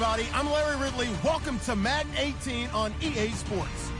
everybody. I'm Larry Ridley. Welcome to Madden 18 on EA Sports.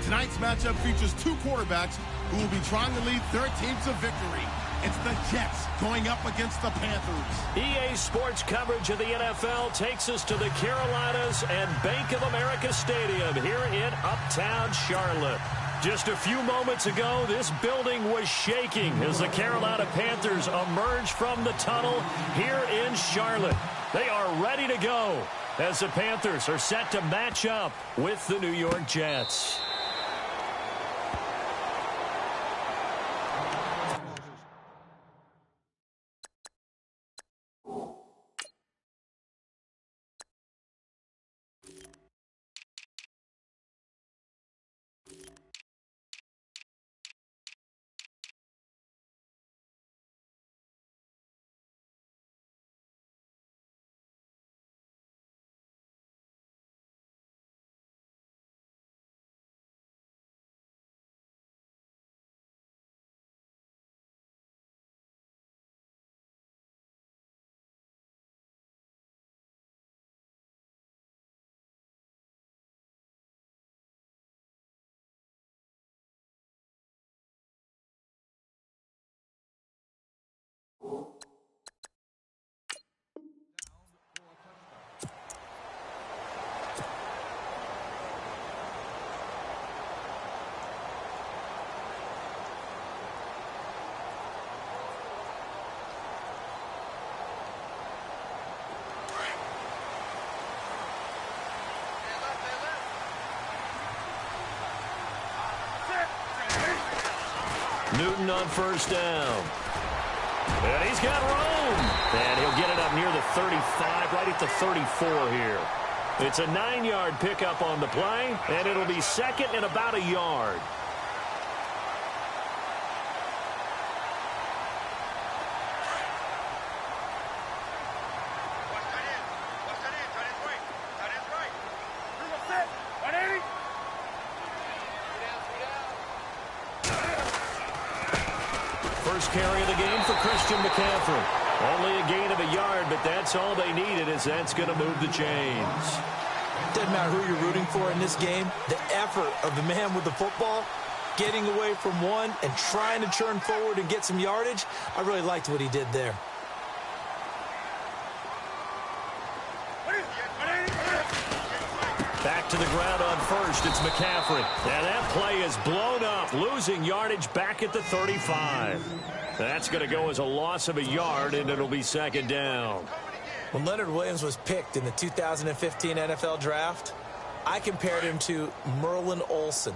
Tonight's matchup features two quarterbacks who will be trying to lead their team to victory. It's the Jets going up against the Panthers. EA Sports coverage of the NFL takes us to the Carolinas and Bank of America Stadium here in Uptown Charlotte. Just a few moments ago, this building was shaking as the Carolina Panthers emerged from the tunnel here in Charlotte. They are ready to go as the Panthers are set to match up with the New York Jets. Newton on first down. And he's got room. And he'll get it up near the 35, right at the 34 here. It's a 9-yard pickup on the play, and it'll be second and about a yard. Carry of the game for Christian McCaffrey. Only a gain of a yard, but that's all they needed, as that's going to move the chains. Doesn't matter who you're rooting for in this game. The effort of the man with the football, getting away from one and trying to churn forward and get some yardage, I really liked what he did there. Back to the ground on first. It's McCaffrey. And that play is blown up, losing yardage back at the 35. That's going to go as a loss of a yard, and it'll be second down. When Leonard Williams was picked in the 2015 NFL Draft, I compared him to Merlin Olsen,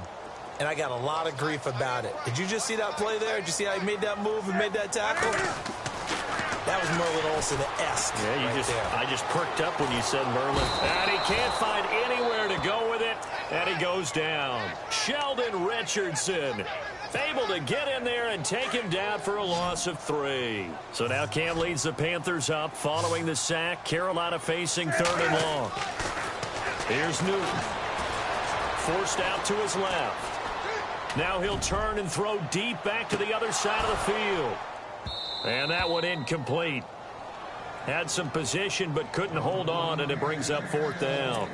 and I got a lot of grief about it. Did you just see that play there? Did you see how he made that move and made that tackle? That was Merlin Olsen-esque. Yeah, I just perked up when you said Merlin. And he can't find anywhere to go with it, and he goes down. Sheldon Richardson able to get in there and take him down for a loss of 3. So now Cam leads the Panthers up following the sack. Carolina facing 3rd and long. Here's Newton. Forced out to his left. Now he'll turn and throw deep back to the other side of the field. And that one incomplete. Had some position but couldn't hold on, and it brings up 4th down.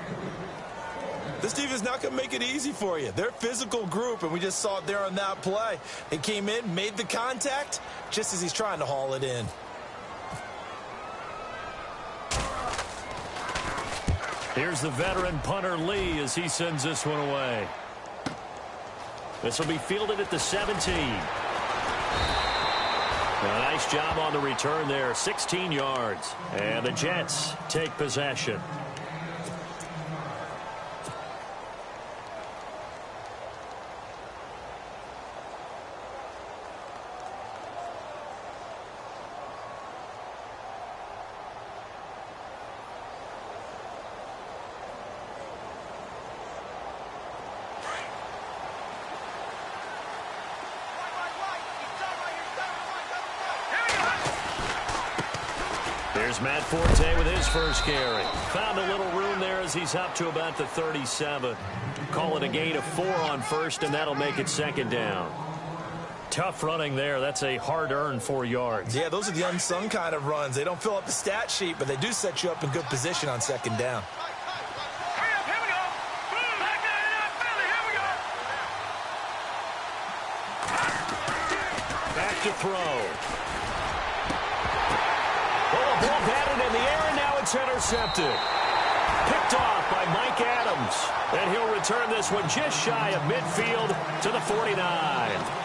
This team is not going to make it easy for you. They're a physical group, and we just saw it there on that play. They came in, made the contact, just as he's trying to haul it in. Here's the veteran punter Lee as he sends this one away. This will be fielded at the 17. A nice job on the return there, 16 yards. And the Jets take possession. Here's Matt Forte with his first carry. Found a little room there as he's up to about the 37. Call it a gain of 4 on first, and that'll make it second down. Tough running there. That's a hard-earned 4 yards. Yeah, those are the unsung kind of runs. They don't fill up the stat sheet, but they do set you up in good position on second down. Back to throw. Oh, a ball batted in the air, and now it's intercepted. Picked off by Mike Adams. And he'll return this one just shy of midfield to the 49.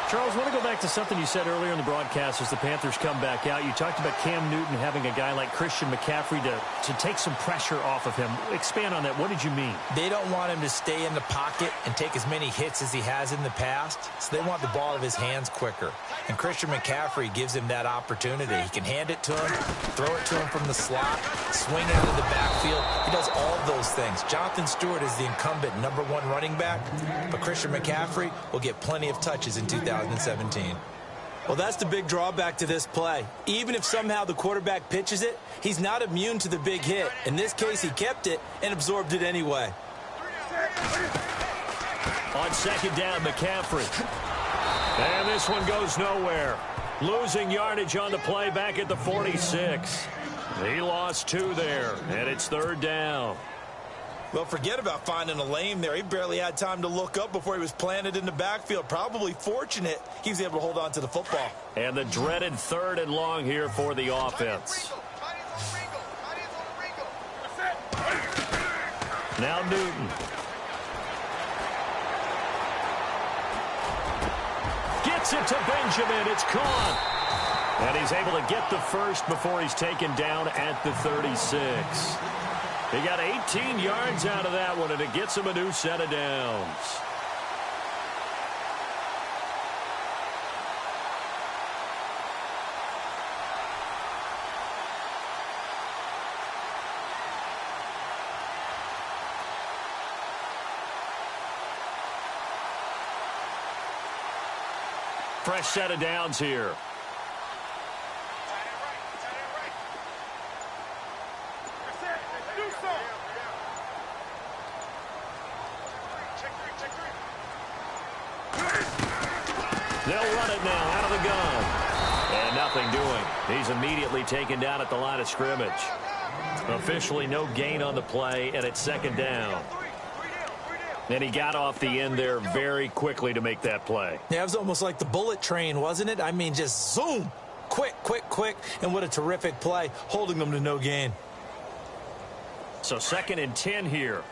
Charles, I want to go back to something you said earlier in the broadcast as the Panthers come back out. You talked about Cam Newton having a guy like Christian McCaffrey to take some pressure off of him. Expand on that. What did you mean? They don't want him to stay in the pocket and take as many hits as he has in the past, so they want the ball out of his hands quicker. And Christian McCaffrey gives him that opportunity. He can hand it to him, throw it to him from the slot, swing out of the backfield. He does all of those things. Jonathan Stewart is the incumbent #1 running back, but Christian McCaffrey will get plenty of touches in 2017. Well, that's the big drawback to this play. Even if somehow the quarterback pitches it, he's not immune to the big hit. In this case, he kept it and absorbed it anyway. On second down, McCaffrey. And this one goes nowhere. Losing yardage on the play back at the 46. He lost 2 there, and it's third down. Well, forget about finding a lane there. He barely had time to look up before he was planted in the backfield. Probably fortunate he was able to hold on to the football. And the dreaded 3rd and long here for the offense. Now Newton. Gets it to Benjamin. It's caught. And he's able to get the first before he's taken down at the 36. He got 18 yards out of that one, and it gets him a new set of downs. Fresh set of downs here. They'll run it now out of the gun. And nothing doing. He's immediately taken down at the line of scrimmage. Officially no gain on the play, and it's second down. And he got off the end there very quickly to make that play. Yeah, it was almost like the bullet train, wasn't it? I mean, just zoom. Quick, quick, quick. And what a terrific play, holding them to no gain. So 2nd and 10 here.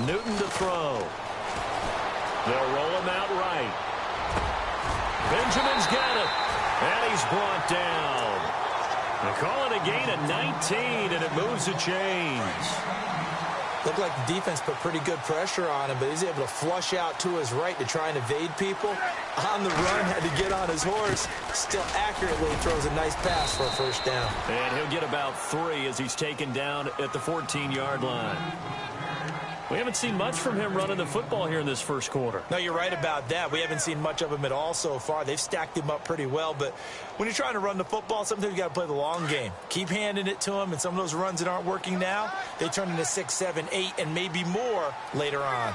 Newton to throw. They'll roll him out right. Benjamin's got it. And he's brought down. They call it a gain of 19, and it moves the chains. Looked like the defense put pretty good pressure on him, but he's able to flush out to his right to try and evade people. On the run, had to get on his horse. Still accurately throws a nice pass for a first down. And he'll get about 3 as he's taken down at the 14-yard line. We haven't seen much from him running the football here in this first quarter. No, you're right about that. We haven't seen much of him at all so far. They've stacked him up pretty well, but when you're trying to run the football, sometimes you got to play the long game. Keep handing it to him, and some of those runs that aren't working now, they turn into 6, 7, 8, and maybe more later on.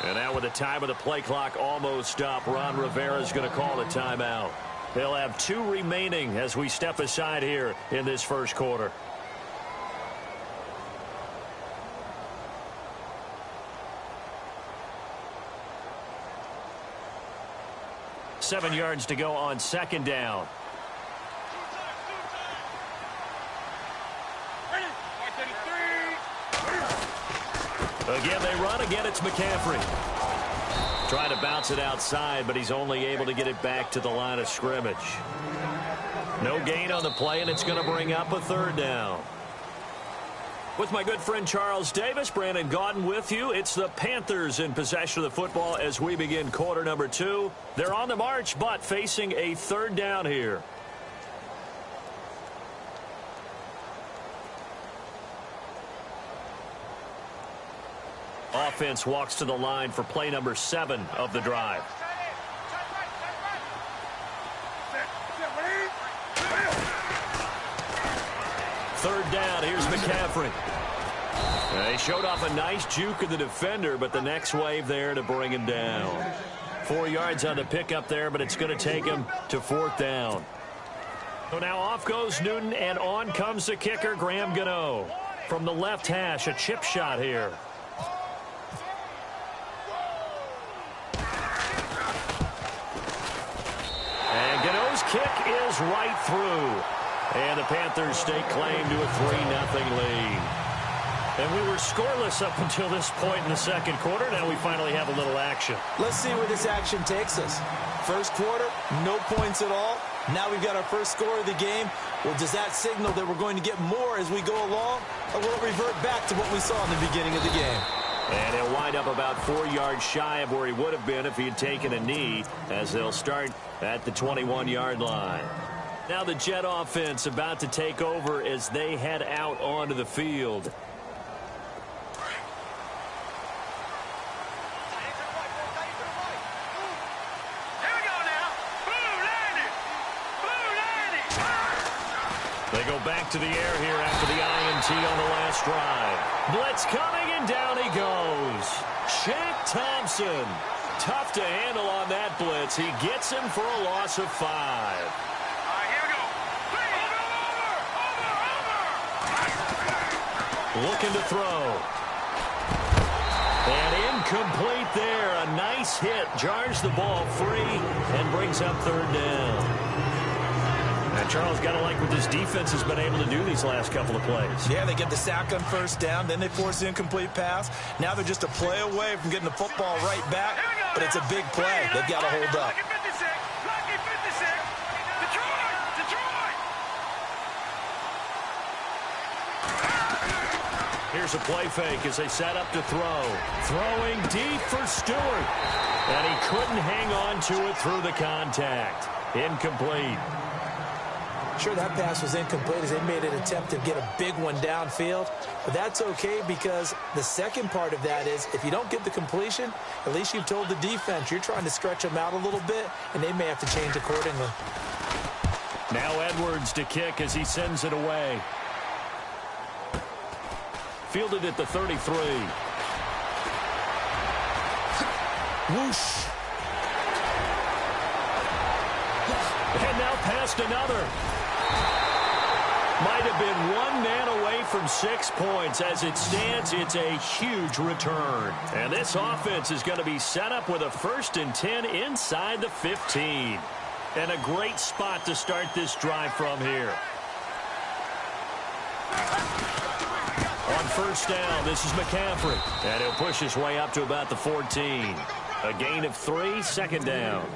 And now with the time of the play clock almost up, Ron Rivera is going to call a timeout. They'll have 2 remaining as we step aside here in this first quarter. Seven yards to go on second down. Again, they run. Again, it's McCaffrey. Trying to bounce it outside, but he's only able to get it back to the line of scrimmage. No gain on the play, and it's going to bring up a third down. With my good friend Charles Davis, Brandon Gaudin with you. It's the Panthers in possession of the football as we begin quarter number 2. They're on the march, but facing a third down here. offense walks to the line for play number 7 of the drive. Third down, here's McCaffrey. They showed off a nice juke of the defender, but the next wave there to bring him down. 4 yards on the pickup there, but it's going to take him to 4th down. So now off goes Newton, and on comes the kicker, Graham Gano. From the left hash, a chip shot here. And Gano's kick is right through. And the Panthers stake claim to a 3-0 lead. And we were scoreless up until this point in the second quarter. Now we finally have a little action. Let's see where this action takes us. First quarter, no points at all. Now we've got our first score of the game. Well, does that signal that we're going to get more as we go along? Or will it revert back to what we saw in the beginning of the game? And he'll wind up about 4 yards shy of where he would have been if he had taken a knee, as they'll start at the 21-yard line. Now the Jet offense about to take over as they head out onto the field. They go back to the air here after the INT on the last drive. Blitz coming, and down he goes. Shaq Thompson. Tough to handle on that blitz. He gets him for a loss of 5. Here we go. Looking to throw. And incomplete there. A nice hit. Jars the ball free and brings up 3rd down. And Charles, got to like what this defense has been able to do these last couple of plays. Yeah, they get the sack on first down, then they force the incomplete pass. Now they're just a play away from getting the football right back, but it's a big play. They've got to hold up. Here's a play fake as they set up to throw. Throwing deep for Stewart. And he couldn't hang on to it through the contact. Incomplete. Sure, that pass was incomplete as they made an attempt to get a big one downfield. But that's okay because the second part of that is if you don't get the completion, at least you've told the defense you're trying to stretch them out a little bit, and they may have to change accordingly. Now Edwards to kick as he sends it away. Fielded at the 33. Whoosh. And now past another. Might have been one man away from 6 points. As it stands, it's a huge return. And this offense is going to be set up with a 1st and 10 inside the 15. And a great spot to start this drive from here. On first down, this is McCaffrey. And he'll push his way up to about the 14. A gain of 3, 2nd down.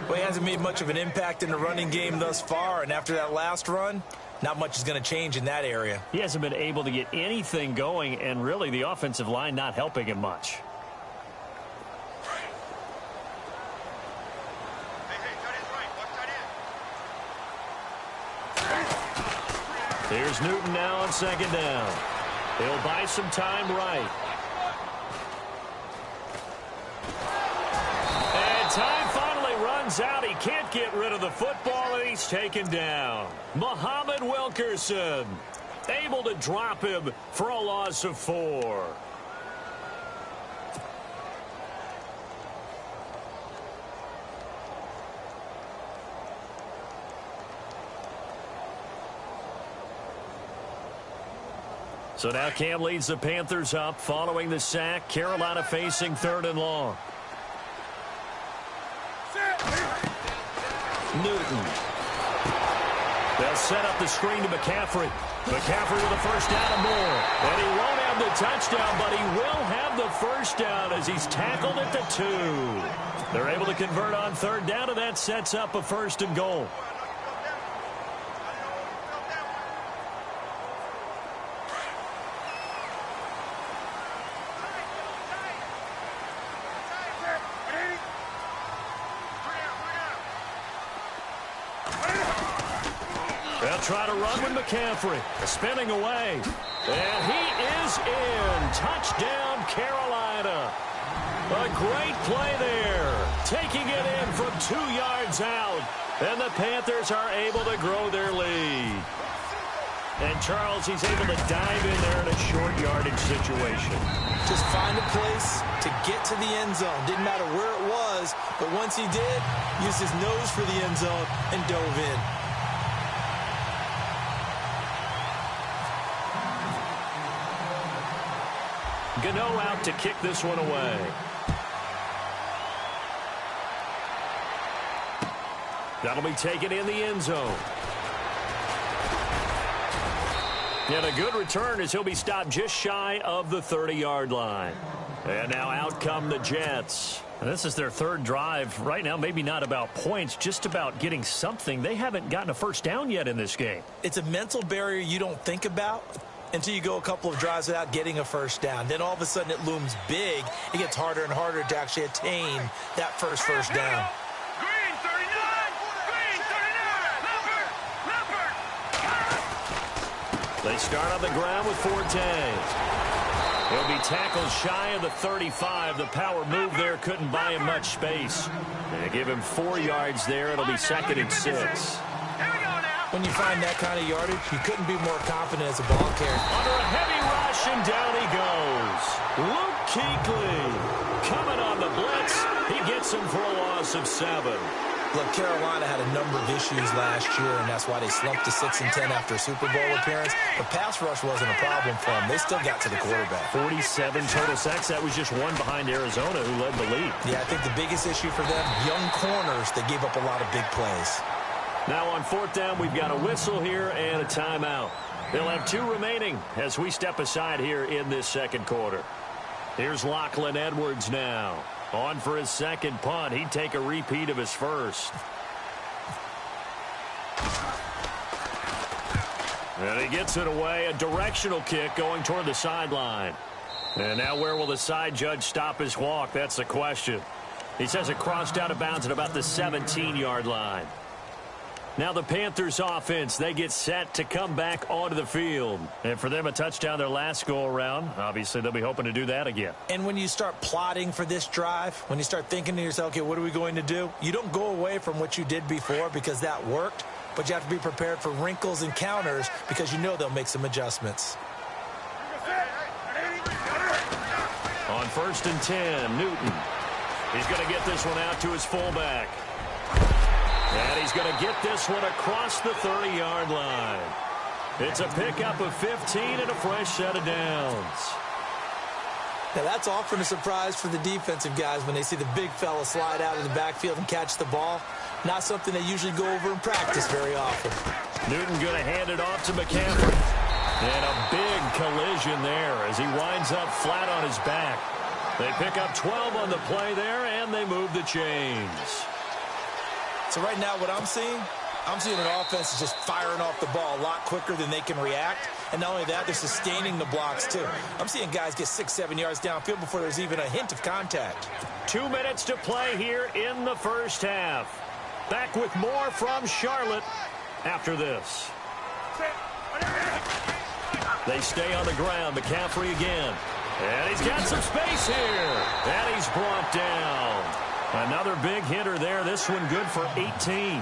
Well, he hasn't made much of an impact in the running game thus far, and after that last run, not much is going to change in that area. He hasn't been able to get anything going, and really the offensive line not helping him much. Here's Newton now on 2nd down. He'll buy some time right. And time finally runs out. He can't get rid of the football, and he's taken down. Muhammad Wilkerson able to drop him for a loss of 4. So now Cam leads the Panthers up following the sack. Carolina facing 3rd and long. Newton. They'll set up the screen to McCaffrey. McCaffrey with a 1st down and more. And he won't have the touchdown, but he will have the 1st down as he's tackled at the 2. They're able to convert on 3rd down, and that sets up a 1st and goal. They'll try to run with McCaffrey. Spinning away. And he is in. Touchdown, Carolina. Carolina. A great play there. Taking it in from 2 yards out. And the Panthers are able to grow their lead. And Charles, he's able to dive in there in a short yardage situation. Just find a place to get to the end zone. Didn't matter where it was, but once he did, used his nose for the end zone and dove in. Gano out to kick this one away. That'll be taken in the end zone. And a good return as he'll be stopped just shy of the 30-yard line. And now out come the Jets. And this is their third drive. Right now, maybe not about points, just about getting something. They haven't gotten a first down yet in this game. It's a mental barrier you don't think about until you go a couple of drives without getting a first down. Then all of a sudden it looms big. It gets harder and harder to actually attain that first down. Green 39! Green 39! Leopard! They start on the ground with Forte. He'll be tackled shy of the 35. The power move there couldn't buy him much space. They give him 4 yards there. It'll be 2nd and 6. Here we go now! When you find that kind of yardage, you couldn't be more confident as a ball carrier. Under a heavy rush, and down he goes. Luke Kuechly coming on the blitz. He gets him for a loss of 7. Look, Carolina had a number of issues last year, and that's why they slumped to 6-10 after a Super Bowl appearance. The pass rush wasn't a problem for them. They still got to the quarterback. 47 total sacks. That was just one behind Arizona, who led the lead. Yeah, I think the biggest issue for them, young corners, they gave up a lot of big plays. Now on 4th down, we've got a whistle here and a timeout. They'll have 2 remaining as we step aside here in this second quarter. Here's Lachlan Edwards now. On for his second punt. He'd take a repeat of his first. And he gets it away. A directional kick going toward the sideline. And now where will the side judge stop his walk? That's the question. He says it crossed out of bounds at about the 17-yard line. Now the Panthers offense, they get set to come back onto the field. And for them, a touchdown their last go-around. Obviously, they'll be hoping to do that again. And when you start plotting for this drive, when you start thinking to yourself, okay, what are we going to do? You don't go away from what you did before because that worked, but you have to be prepared for wrinkles and counters because you know they'll make some adjustments. On 1st and 10, Newton. He's going to get this one out to his fullback. And he's going to get this one across the 30-yard line. It's a pickup of 15 and a fresh set of downs. Now, that's often a surprise for the defensive guys when they see the big fella slide out of the backfield and catch the ball. Not something they usually go over in practice very often. Newton going to hand it off to McCaffrey. And a big collision there as he winds up flat on his back. They pick up 12 on the play there, and they move the chains. So right now what I'm seeing an offense is just firing off the ball a lot quicker than they can react. And not only that, they're sustaining the blocks too. I'm seeing guys get 6-7 yards downfield before there's even a hint of contact. 2 minutes to play here in the first half. Back with more from Charlotte after this. They stay on the ground. McCaffrey again. And he's got some space here. And he's brought down. Another big hitter there. This one good for 18.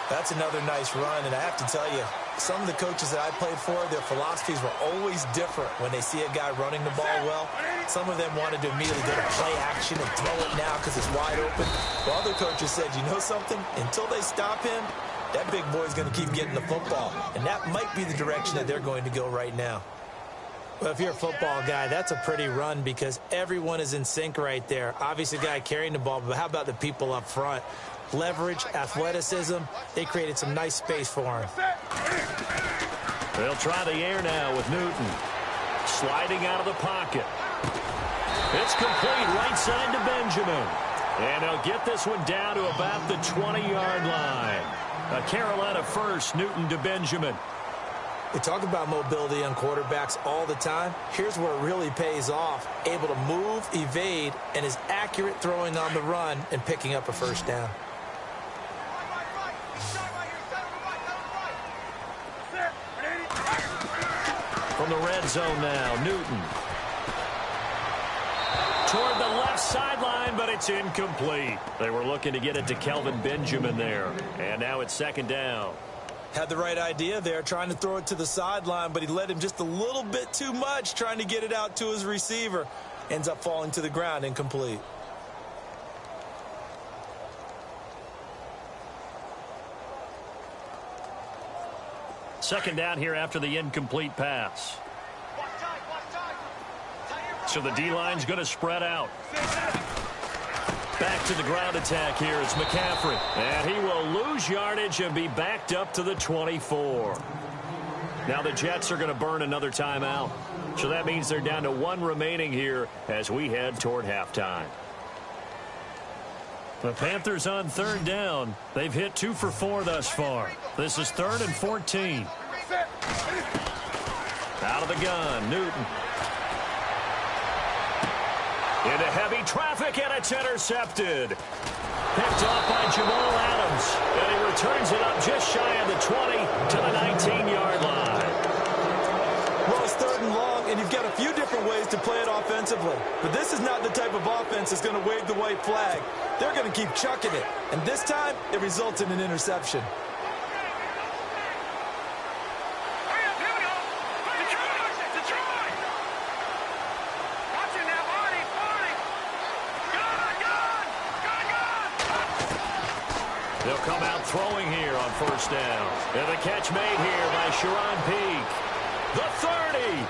That's another nice run. And I have to tell you, some of the coaches that I played for, their philosophies were always different when they see a guy running the ball well. Some of them wanted to immediately go to play action and throw it now because it's wide open. While other coaches said, you know something? Until they stop him, that big boy's going to keep getting the football. And that might be the direction that they're going to go right now. Well, if you're a football guy, that's a pretty run because everyone is in sync right there. Obviously, the guy carrying the ball, but how about the people up front? Leverage, athleticism, they created some nice space for him. They'll try the air now with Newton. Sliding out of the pocket. It's complete right side to Benjamin. And they'll get this one down to about the 20-yard line. A Carolina first, Newton to Benjamin. We talk about mobility on quarterbacks all the time. Here's where it really pays off. Able to move, evade, and is accurate throwing on the run and picking up a first down. From the red zone now, Newton. toward the left sideline, but it's incomplete. They were looking to get it to Kelvin Benjamin there. And now it's second down. Had the right idea there, trying to throw it to the sideline, but he led him just a little bit too much, trying to get it out to his receiver. Ends up falling to the ground, incomplete. Second down here after the incomplete pass. So the D-line's going to spread out. Back to the ground attack here. It's McCaffrey. And he will lose yardage and be backed up to the 24. Now the Jets are going to burn another timeout. So that means they're down to one remaining here as we head toward halftime. The Panthers on third down. They've hit 2 for 4 thus far. This is 3rd and 14. Out of the gun, Newton. Into heavy traffic, and it's intercepted. Picked off by Jamal Adams. And he returns it up just shy of the 20 to the 19-yard line. Well, it's 3rd and long, and you've got a few different ways to play it offensively. But this is not the type of offense that's going to wave the white flag. They're going to keep chucking it. And this time, it results in an interception. They'll come out throwing here on first down. And the catch made here by Sharon Peak. The 30,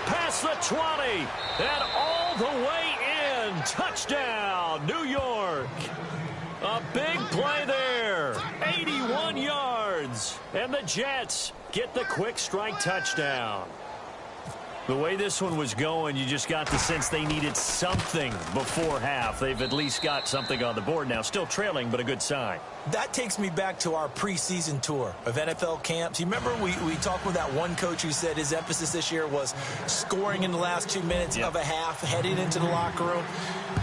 past the 20, and all the way in. Touchdown, New York. A big play there. 81 yards. And the Jets get the quick strike touchdown. The way this one was going, you just got the sense they needed something before half. They've at least got something on the board now. Still trailing, but a good sign. That takes me back to our preseason tour of NFL camps. You remember we talked with that one coach who said his emphasis this year was scoring in the last 2 minutes of a half, heading into the locker room.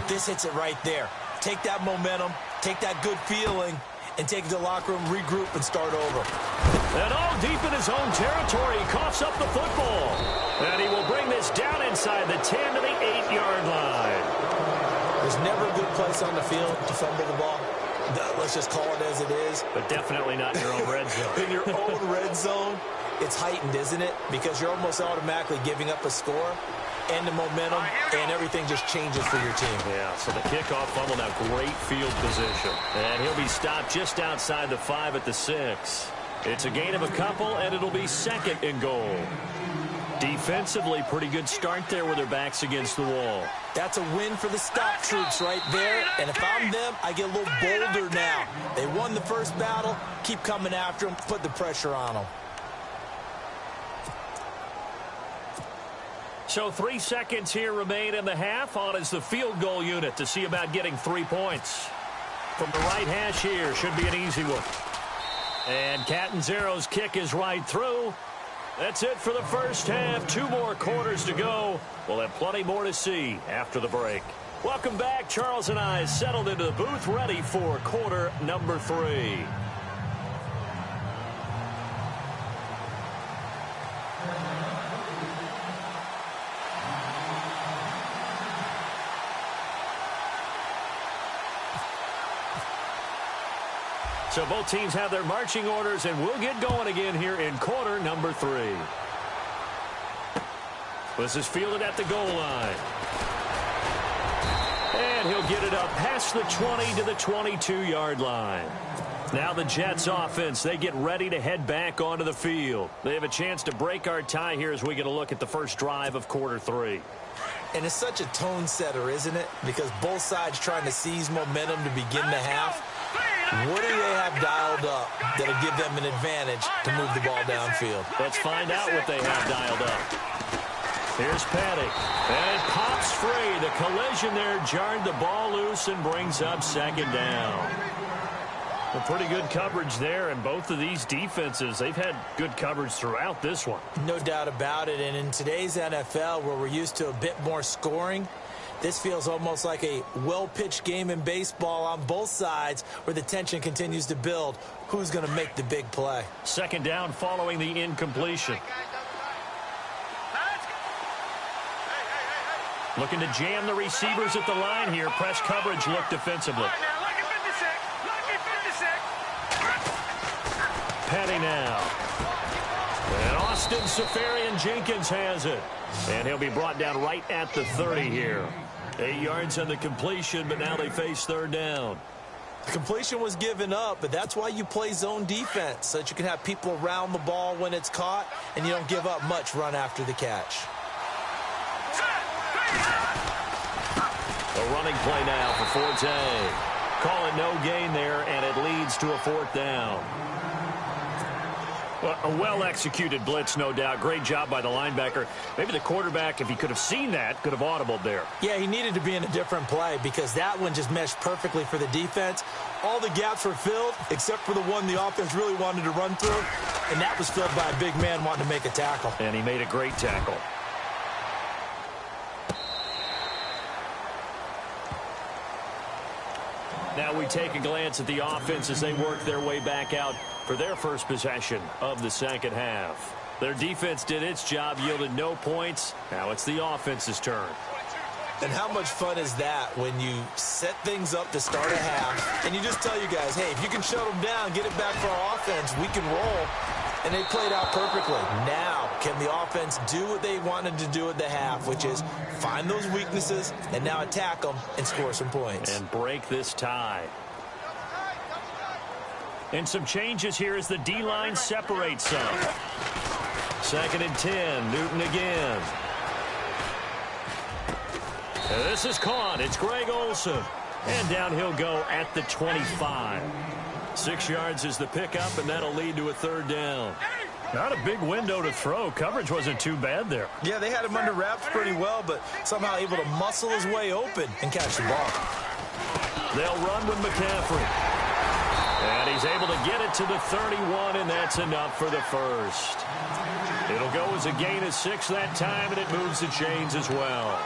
This hits it right there. Take that momentum, take that good feeling, and take it to the locker room, regroup, and start over. And all deep in his own territory, he coughs up the football. And he will bring this down inside the 10 to the 8-yard line. There's never a good place on the field to fumble the ball. Let's just call it as it is. But definitely not in your own red zone. In your own red zone, it's heightened, isn't it? Because you're almost automatically giving up a score and the momentum, and everything just changes for your team. Yeah, so the kickoff fumble, now great field position. And he'll be stopped just outside the 5 at the 6. It's a gain of a couple, and it'll be 2nd and goal. Defensively, pretty good start there with their backs against the wall. That's a win for the stop troops right there. And if I'm them, I get a little bolder now. They won the first battle. Keep coming after them. Put the pressure on them. So 3 seconds here remain in the half. On is the field goal unit to see about getting 3 points. From the right hash here, should be an easy one. And Catanzaro's kick is right through. That's it for the first half. 2 more quarters to go. We'll have plenty more to see after the break. Welcome back. Charles and I settled into the booth, ready for quarter number 3. So both teams have their marching orders, and we'll get going again here in quarter number 3. This is fielded at the goal line. And he'll get it up past the 20 to the 22-yard line. Now the Jets offense, they get ready to head back onto the field. They have a chance to break our tie here as we get a look at the first drive of quarter 3. And it's such a tone setter, isn't it? Because both sides trying to seize momentum to begin the half. What do they have dialed up that'll give them an advantage to move the ball downfield? Let's find out what they have dialed up. Here's Paddock. And it pops free. The collision there jarred the ball loose and brings up 2nd down. A pretty good coverage there, and both of these defenses, they've had good coverage throughout this one. No doubt about it. And in today's NFL, where we're used to a bit more scoring, this feels almost like a well-pitched game in baseball on both sides where the tension continues to build. Who's going to make the big play? 2nd down following the incompletion. Looking to jam the receivers at the line here. Press coverage look defensively. Now, lucky 56. Lucky 56. Petty now. And Austin Safarian-Jenkins has it. And he'll be brought down right at the 30 here. 8 yards on the completion, but now they face third down. The completion was given up, but that's why you play zone defense, so that you can have people around the ball when it's caught, and you don't give up much run after the catch. A running play now for Forte. Call it no gain there, and it leads to a fourth down. Well, a well-executed blitz, no doubt. Great job by the linebacker. Maybe the quarterback, if he could have seen that, could have audibled there. Yeah, he needed to be in a different play because that one just meshed perfectly for the defense. All the gaps were filled except for the one the offense really wanted to run through, and that was filled by a big man wanting to make a tackle. And he made a great tackle. Now we take a glance at the offense as they work their way back out for their first possession of the second half. Their defense did its job, yielded no points. Now it's the offense's turn. And how much fun is that when you set things up to start a half and you just tell you guys, hey, if you can shut them down, get it back for our offense, we can roll. And they played out perfectly. Now, can the offense do what they wanted to do at the half, which is find those weaknesses and now attack them and score some points. And break this tie. And some changes here as the D-line separates some. 2nd and 10, Newton again. And this is caught. It's Greg Olsen. And down he'll go at the 25. 6 yards is the pickup, and that'll lead to a third down. Not a big window to throw. Coverage wasn't too bad there. Yeah, they had him under wraps pretty well, but somehow able to muscle his way open and catch the ball. They'll run with McCaffrey. And he's able to get it to the 31, and that's enough for the first. It'll go as a gain of 6 that time, and it moves the chains as well.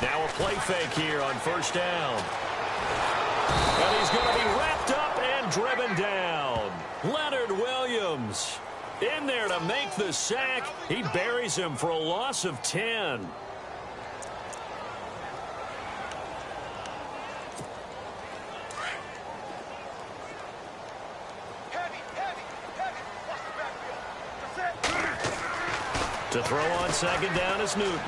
Now a play fake here on first down. And he's going to be wrapped up and driven down. Leonard Williams in there to make the sack. He buries him for a loss of 10. To throw on second down is Newton.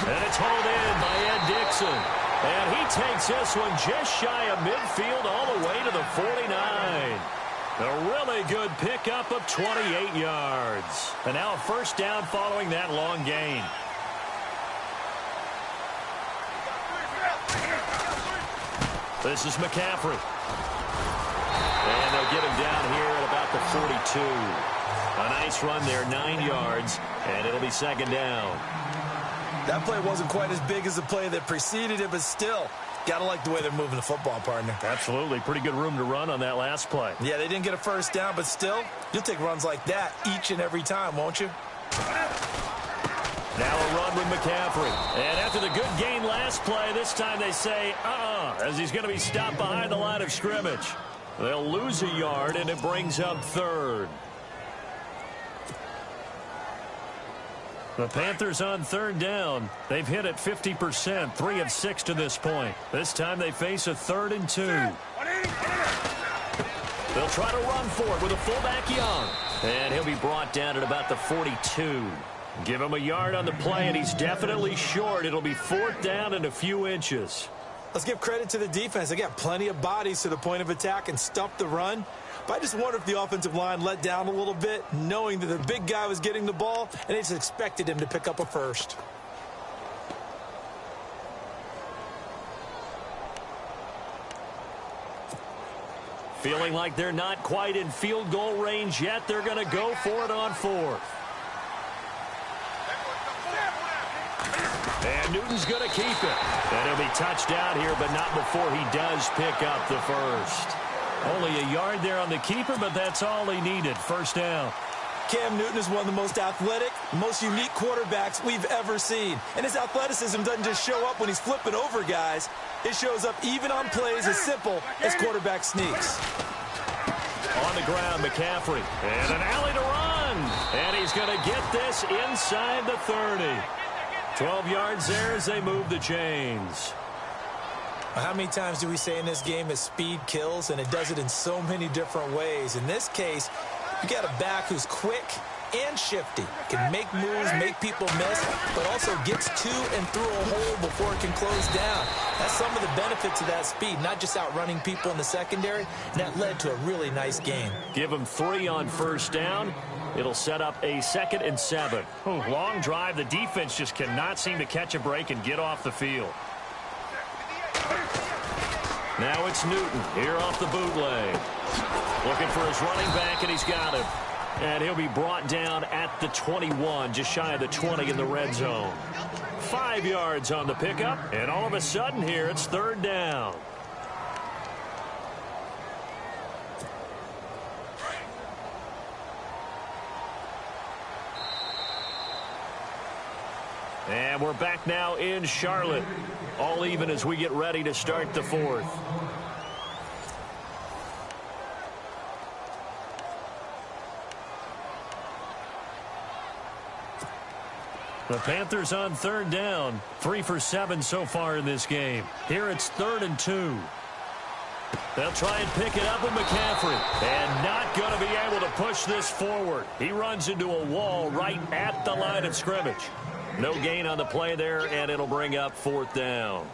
And it's hauled in by Ed Dixon. And he takes this one just shy of midfield all the way to the 49. A really good pickup of 28 yards. And now a first down following that long gain. This is McCaffrey. And they'll get him down here at about the 42. A nice run there, 9 yards, and it'll be second down. That play wasn't quite as big as the play that preceded it, but still, got to like the way they're moving the football, partner. Absolutely. Pretty good room to run on that last play. Yeah, they didn't get a first down, but still, you'll take runs like that each and every time, won't you? Now a run with McCaffrey. And after the good gain last play, this time they say, as he's going to be stopped behind the line of scrimmage. They'll lose a yard, and it brings up third. The Panthers on third down. They've hit it 50%, 3 of 6 to this point. This time they face a 3rd and 2. They'll try to run for it with a fullback Young. And he'll be brought down at about the 42. Give him a yard on the play, and he's definitely short. It'll be 4th down and a few inches. Let's give credit to the defense. They got plenty of bodies to the point of attack and stuffed the run. But I just wonder if the offensive line let down a little bit, knowing that the big guy was getting the ball, and they just expected him to pick up a first. Feeling like they're not quite in field goal range yet. They're going to go for it on 4th. And Newton's going to keep it. And he'll be touched down here, but not before he does pick up the first. Only a yard there on the keeper, but that's all he needed. First down. Cam Newton is one of the most athletic, most unique quarterbacks we've ever seen. And his athleticism doesn't just show up when he's flipping over guys. It shows up even on plays as simple as quarterback sneaks. On the ground, McCaffrey. And an alley to run. And he's going to get this inside the 30. 12 yards there as they move the chains. How many times do we say in this game that speed kills, and it does it in so many different ways? In this case, you got a back who's quick and shifty, can make moves, make people miss, but also gets to and through a hole before it can close down. That's some of the benefits of that speed, not just outrunning people in the secondary, and that led to a really nice game. Give him 3 on first down. It'll set up a 2nd and 7. Long drive. The defense just cannot seem to catch a break and get off the field. Now it's Newton here off the bootleg. Looking for his running back, and he's got him. And he'll be brought down at the 21, just shy of the 20 in the red zone. 5 yards on the pickup, and all of a sudden here it's 3rd down. And we're back now in Charlotte. All even as we get ready to start the 4th. The Panthers on 3rd down. 3 for 7 so far in this game. Here it's 3rd and 2. They'll try and pick it up with McCaffrey. And not going to be able to push this forward. He runs into a wall right at the line of scrimmage. No gain on the play there, and it'll bring up 4th down.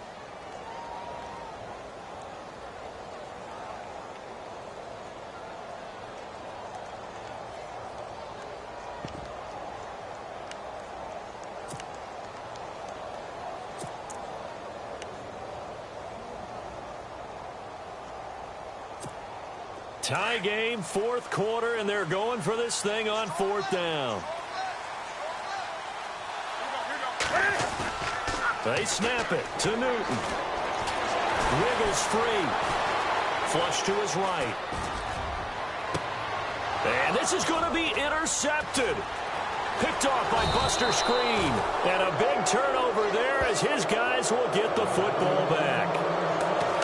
Tie game, 4th quarter, and they're going for this thing on 4th down. They snap it to Newton. Wiggles free. Flush to his right. And this is going to be intercepted. Picked off by Buster Screen. And a big turnover there as his guys will get the football back.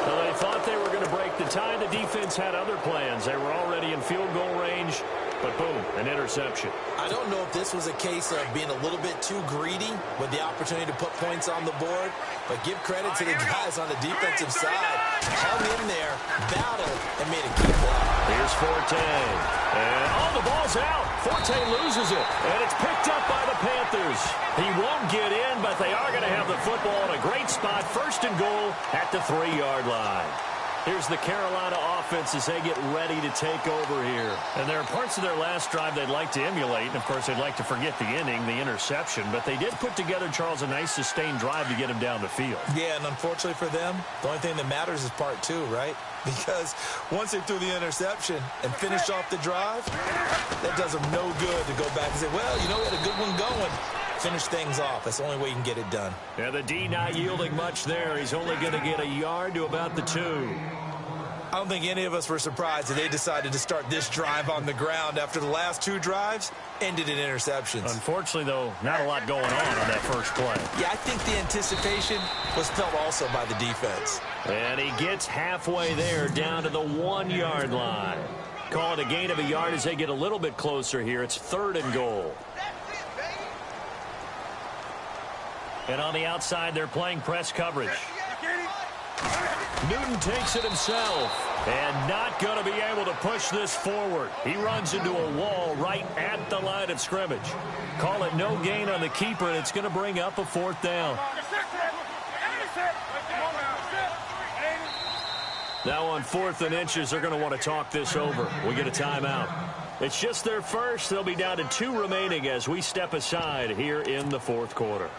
Well, they thought they were going to break the tie. The defense had other plans. They were already in field goal range. But boom, an interception. I don't know if this was a case of being a little bit too greedy with the opportunity to put points on the board, but give credit to the guys on the defensive side. Hung in there, battled, and made a key play. Here's Forte. And the ball's out. Forte loses it, and it's picked up by the Panthers. He won't get in, but they are going to have the football in a great spot. 1st and goal at the 3-yard line. Here's the Carolina offense as they get ready to take over here. And there are parts of their last drive they'd like to emulate. And, of course, they'd like to forget the inning, the interception. But they did put together, Charles, a nice sustained drive to get him down the field. Yeah, and unfortunately for them, the only thing that matters is part 2, right? Because once they threw the interception and finished off the drive, that does them no good to go back and say, well, you know, we had a good one going. Finish things off. That's the only way you can get it done. Yeah, the D not yielding much there. He's only going to get a yard to about the 2. I don't think any of us were surprised that they decided to start this drive on the ground after the last 2 drives ended in interceptions. Unfortunately, though, not a lot going on that first play. Yeah, I think the anticipation was felt also by the defense. And he gets halfway there down to the 1-yard line. Call it a gain of a yard as they get a little bit closer here. It's 3rd and goal. And on the outside, they're playing press coverage. Newton takes it himself and not going to be able to push this forward. He runs into a wall right at the line of scrimmage. Call it no gain on the keeper, and it's going to bring up a 4th down. Now on 4th and inches, they're going to want to talk this over. We get a timeout. It's just their first. They'll be down to 2 remaining as we step aside here in the 4th quarter.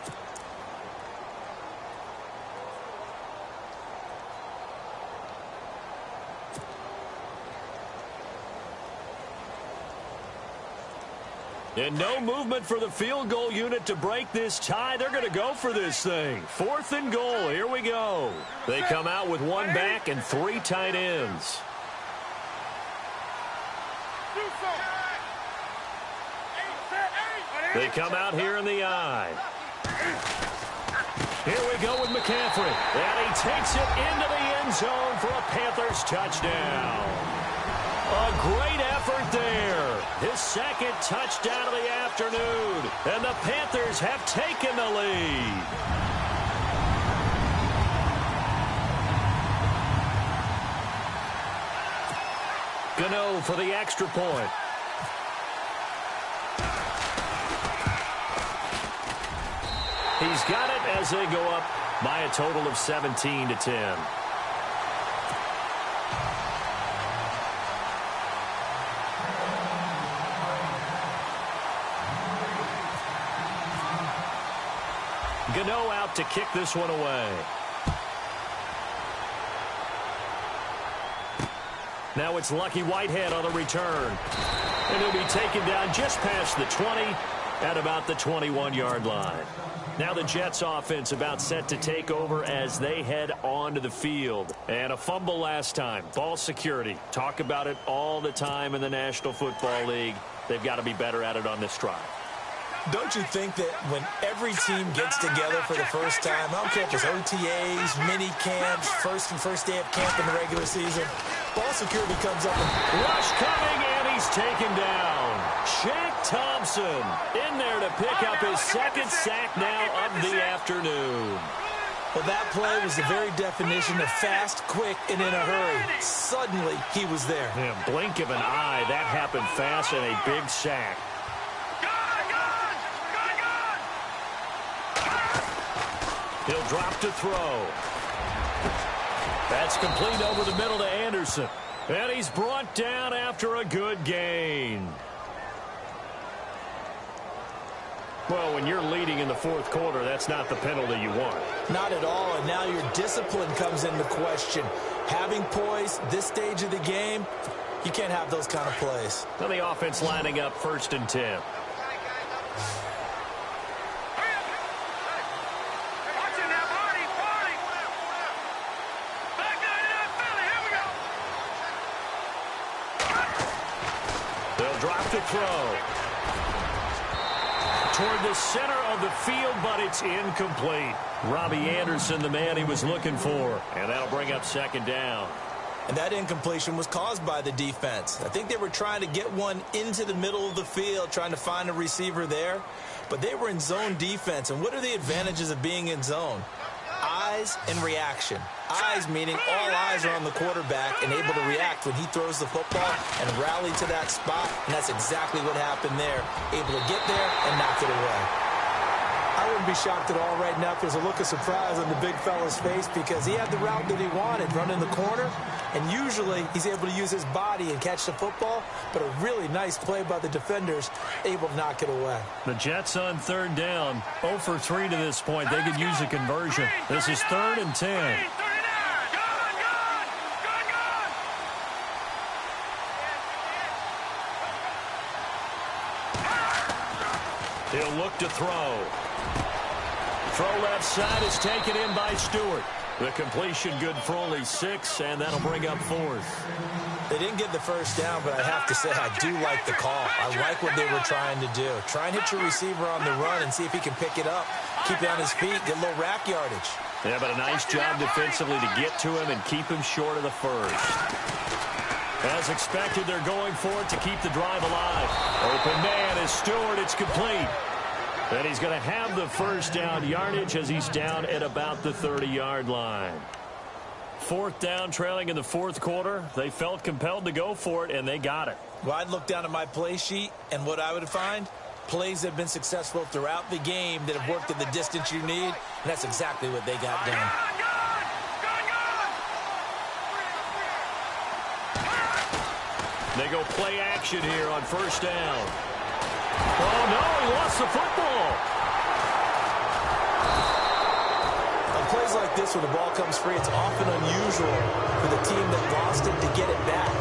And no movement for the field goal unit to break this tie. They're going to go for this thing. 4th and goal. Here we go. They come out with 1 back and 3 tight ends. They come out here in the I. Here we go with McCaffrey. And he takes it into the end zone for a Panthers touchdown. A great effort there. His second touchdown of the afternoon. And the Panthers have taken the lead. Gano for the extra point. He's got it as they go up by a total of 17-10. Gano out to kick this one away. Now it's Lucky Whitehead on the return. And he'll be taken down just past the 20 at about the 21-yard line. Now the Jets offense about set to take over as they head onto the field. And a fumble last time. Ball security. Talk about it all the time in the National Football League. They've got to be better at it on this drive. Don't you think that when every team gets together for the first time, I don't care if it's OTAs, mini camps, first day of camp in the regular season, ball security comes up and rush coming, and he's taken down. Shaq Thompson in there to pick up his second sack now of the afternoon. Well, that play was the very definition of fast, quick, and in a hurry. Suddenly, he was there. Yeah, blink of an eye, that happened fast, and a big sack. He'll drop to throw. That's complete over the middle to Anderson. And he's brought down after a good gain. Well, when you're leading in the fourth quarter, that's not the penalty you want. Not at all, and now your discipline comes into question. Having poise this stage of the game, you can't have those kind of plays. Now the offense lining up 1st and 10. Throw toward the center of the field, but it's incomplete. Robbie Anderson, the man he was looking for, and that'll bring up 2nd down. And that incompletion was caused by the defense. I think they were trying to get one into the middle of the field, trying to find a receiver there, but they were in zone defense. And what are the advantages of being in zone? Eyes and reaction. Eyes meaning all eyes are on the quarterback and able to react when he throws the football and rally to that spot, and that's exactly what happened there. Able to get there and knock it away. I wouldn't be shocked at all right now if there's a look of surprise on the big fella's face because he had the route that he wanted, running the corner, and usually he's able to use his body and catch the football, but a really nice play by the defenders, able to knock it away. The Jets on 3rd down, 0 for 3 to this point. They could use a conversion. This is 3rd and 10. He'll look to throw. Throw left side is taken in by Stewart. The completion good for only 6, and that'll bring up 4th. They didn't get the first down, but I have to say I do like the call. I like what they were trying to do. Try and hit your receiver on the run and see if he can pick it up. Keep it on his feet, get a little rack yardage. Yeah, but a nice job defensively to get to him and keep him short of the first. As expected, they're going for it to keep the drive alive. Open man is Stewart. It's complete. And he's going to have the first down yardage as he's down at about the 30-yard line. 4th down, trailing in the 4th quarter. They felt compelled to go for it, and they got it. Well, I'd look down at my play sheet, and what I would find, plays that have been successful throughout the game that have worked at the distance you need, and that's exactly what they got done. They go play action here on 1st down. Oh, no, he lost the football. On plays like this, when the ball comes free, it's often unusual for the team that lost it to get it back.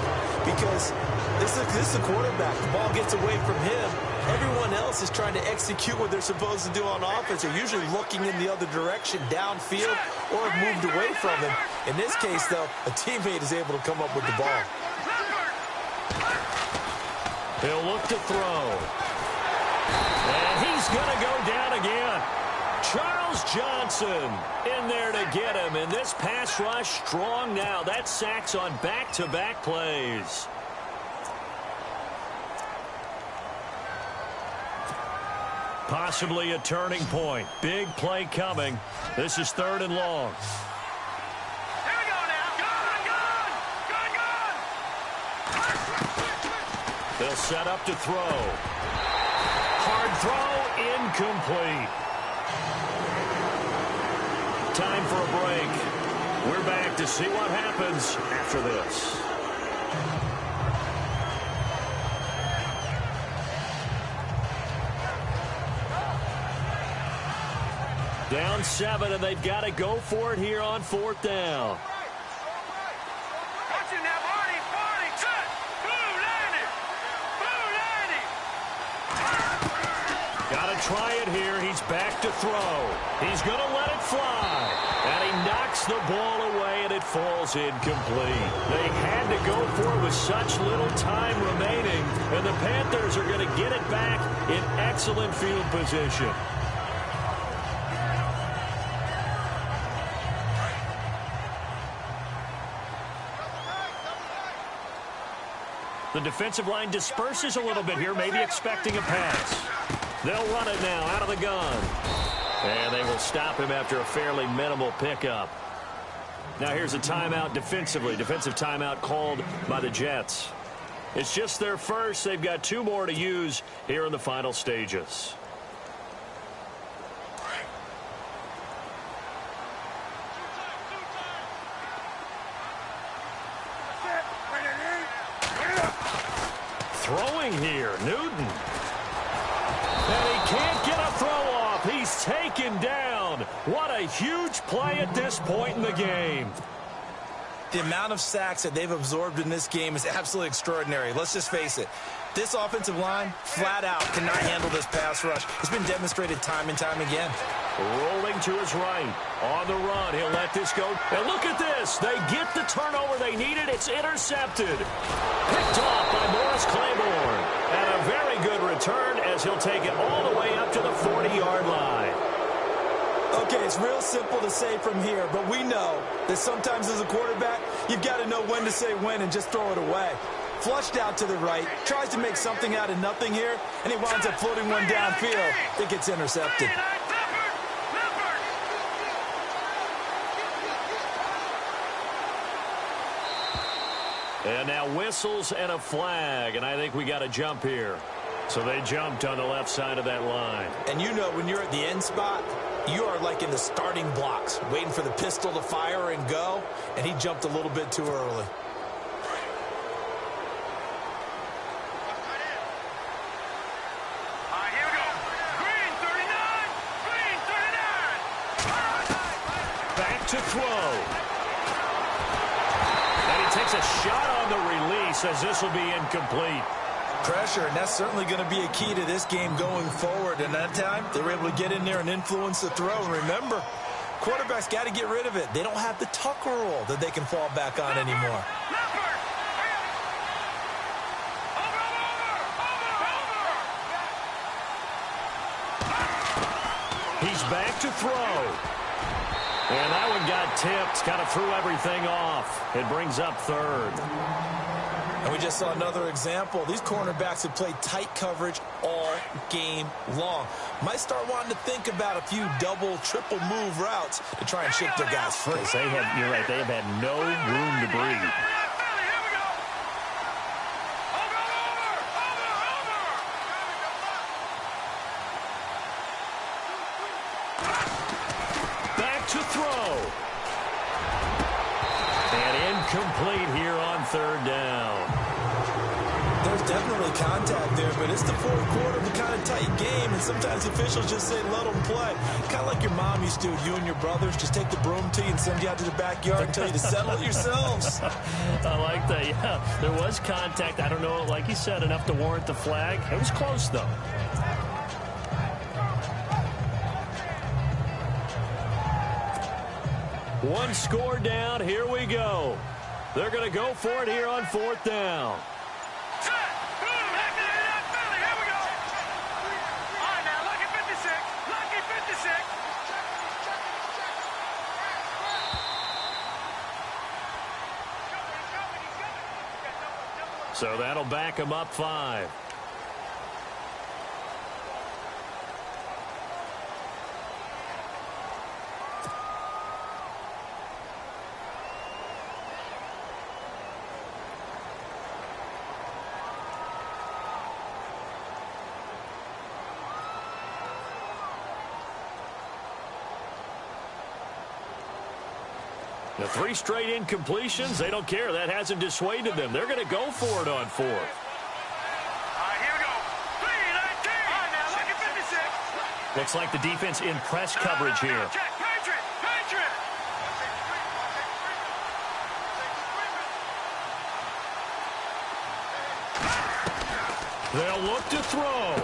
Because this is a quarterback. The ball gets away from him. Everyone else is trying to execute what they're supposed to do on offense. They're usually looking in the other direction, downfield, or have moved away from him. In this case, though, a teammate is able to come up with the ball. He'll look to throw. And he's going to go down again. Charles Johnson in there to get him. And this pass rush strong now. That's sacks on back-to-back plays. Possibly a turning point. Big play coming. This is 3rd and long. Here we go now. Gone. They'll set up to throw. Hard throw, incomplete. Time for a break. We're back to see what happens after this. Down 7, and they've got to go for it here on 4th down. Watch it now, Barney. Cut. Blue landed. Got to try it here. He's back to throw. He's going to let it fly. And he knocks the ball away, and it falls incomplete. They had to go for it with such little time remaining, and the Panthers are going to get it back in excellent field position. The defensive line disperses a little bit here, maybe expecting a pass. They'll run it now out of the gun. And they will stop him after a fairly minimal pickup. Now here's a timeout defensively. Defensive timeout called by the Jets. It's just their first. They've got 2 more to use here in the final stages. Throwing here, Newton. And he can't get a throw off. He's taken down. What a huge play at this point in the game. The amount of sacks that they've absorbed in this game is absolutely extraordinary. Let's just face it. This offensive line, flat out, cannot handle this pass rush. It's been demonstrated time and time again. Rolling to his right. On the run. He'll let this go. And look at this. They get the turnover they needed. It's intercepted. Picked off by Morris Claiborne. And a very good return as he'll take it all the way up to the 40-yard line. Okay, it's real simple to say from here, but we know that sometimes as a quarterback, you've got to know when to say when and just throw it away. Flushed out to the right, tries to make something out of nothing here, and he winds up floating one downfield that gets intercepted. And now whistles and a flag, and I think we got a jump here. So they jumped on the left side of that line. And you know when you're at the end spot, you are like in the starting blocks, waiting for the pistol to fire and go, and he jumped a little bit too early. Here we go. Green 39. Green 39. Back to throw. And he takes a shot on the release as this will be incomplete. Pressure, and that's certainly going to be a key to this game going forward. And that time, they were able to get in there and influence the throw. And remember, quarterbacks got to get rid of it. They don't have the Tucker rule that they can fall back on anymore. He's back to throw. And that one got tipped, kind of threw everything off. It brings up 3rd. And we just saw another example. These cornerbacks have played tight coverage all game long. Might start wanting to think about a few double, triple move routes to try and shake their guys free. You're right, they have had no room to breathe. Back to throw. And incomplete here on 3rd down. There's definitely contact there, but it's the 4th quarter of a kind of tight game, and sometimes officials just say, let them play. Kind of like your mom used to, you and your brothers, just take the broom to you and send you out to the backyard and tell you to settle it yourselves. I like that, yeah. There was contact. I don't know, like you said, enough to warrant the flag. It was close, though. One score down. Here we go. They're going to go for it here on 4th down. So that'll back them up 5. The 3 straight incompletions, they don't care. That hasn't dissuaded them. They're going to go for it on 4th. All right, here we go. 3-19. All right, now, look at 56. Looks like the defense in press coverage here. Check, Patriot, Patriot. They'll look to throw.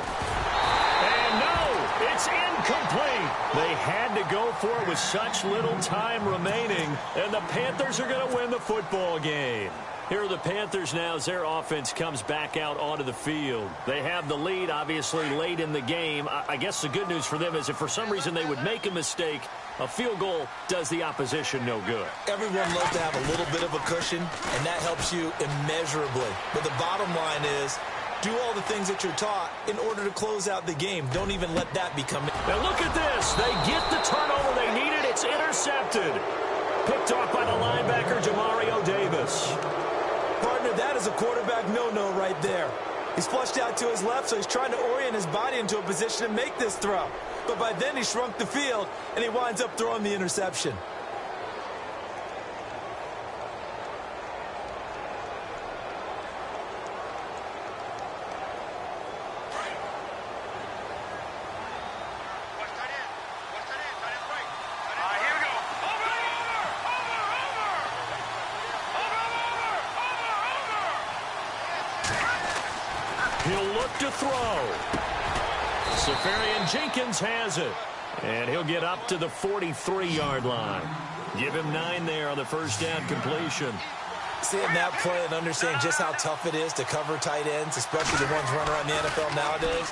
And no, it's incomplete. They had to go for it with such little time remaining, and the Panthers are going to win the football game. Here are the Panthers now as their offense comes back out onto the field. They have the lead, obviously, late in the game. I guess the good news for them is if for some reason they would make a mistake, a field goal does the opposition no good. Everyone loves to have a little bit of a cushion, and that helps you immeasurably. But the bottom line is, do all the things that you're taught in order to close out the game. Don't even let that become it. Now look at this. They get the turnover they needed. It's intercepted. Picked off by the linebacker, Jamario Davis. Partner, that is a quarterback no-no right there. He's flushed out to his left, so he's trying to orient his body into a position to make this throw. But by then, he shrunk the field, and he winds up throwing the interception. He'll look to throw. Safarian Jenkins has it. And he'll get up to the 43-yard line. Give him 9 there on the first down completion. Seeing that play and understanding just how tough it is to cover tight ends, especially the ones running around the NFL nowadays,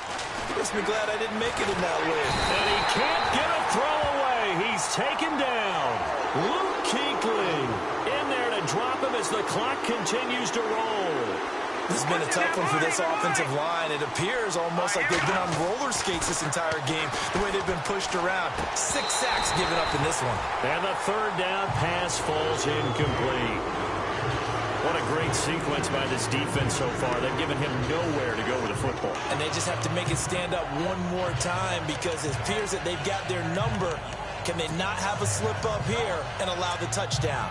makes me glad I didn't make it in that league. And he can't get a throw away. He's taken down. Luke Kuechly in there to drop him as the clock continues to roll. This has been a tough one for this offensive line. It appears almost like they've been on roller skates this entire game, the way they've been pushed around. 6 sacks given up in this one. And the third down pass falls incomplete. What a great sequence by this defense so far. They've given him nowhere to go with the football. And they just have to make it stand up one more time because it appears that they've got their number. Can they not have a slip up here and allow the touchdown?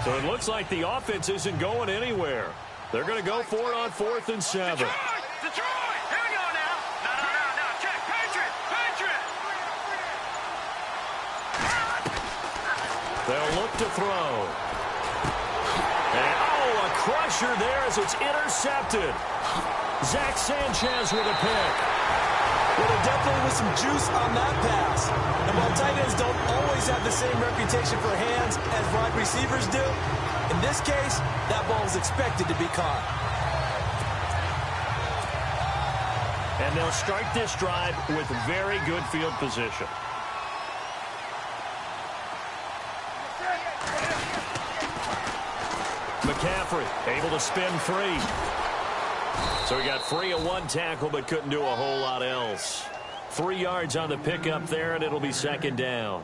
So it looks like the offense isn't going anywhere. They're going to go for it on 4th and 7. Detroit! Here we go now. No. Check. Patriot! They'll look to throw. And, a crusher there as it's intercepted. Zach Sanchez with a pick. Well, there definitely was some juice on that pass. And while tight ends don't always have the same reputation for hands as wide receivers do, in this case, that ball was expected to be caught. And they'll start this drive with very good field position. McCaffrey able to spin free. So he got free of one tackle but couldn't do a whole lot else. 3 yards on the pickup there, and it'll be second down.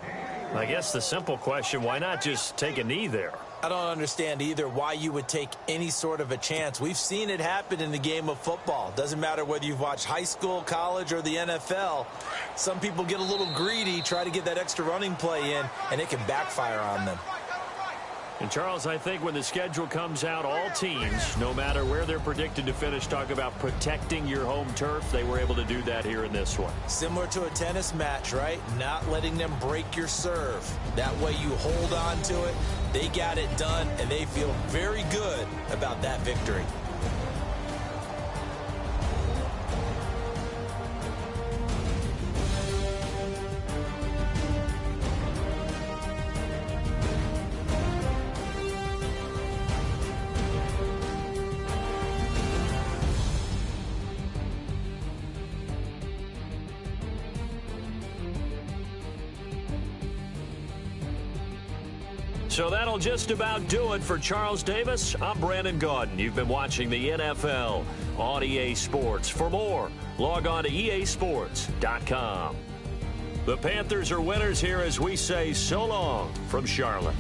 I guess the simple question, why not just take a knee there? I don't understand either why you would take any sort of a chance. We've seen it happen in the game of football. Doesn't matter whether you've watched high school, college, or the NFL. Some people get a little greedy, try to get that extra running play in, and it can backfire on them. And, Charles, I think when the schedule comes out, all teams, no matter where they're predicted to finish, talk about protecting your home turf. They were able to do that here in this one. Similar to a tennis match, right? Not letting them break your serve. That way you hold on to it. They got it done, and they feel very good about that victory. So that'll just about do it for Charles Davis. I'm Brandon Gaudin. You've been watching the NFL on EA Sports. For more, log on to easports.com. The Panthers are winners here as we say so long from Charlotte.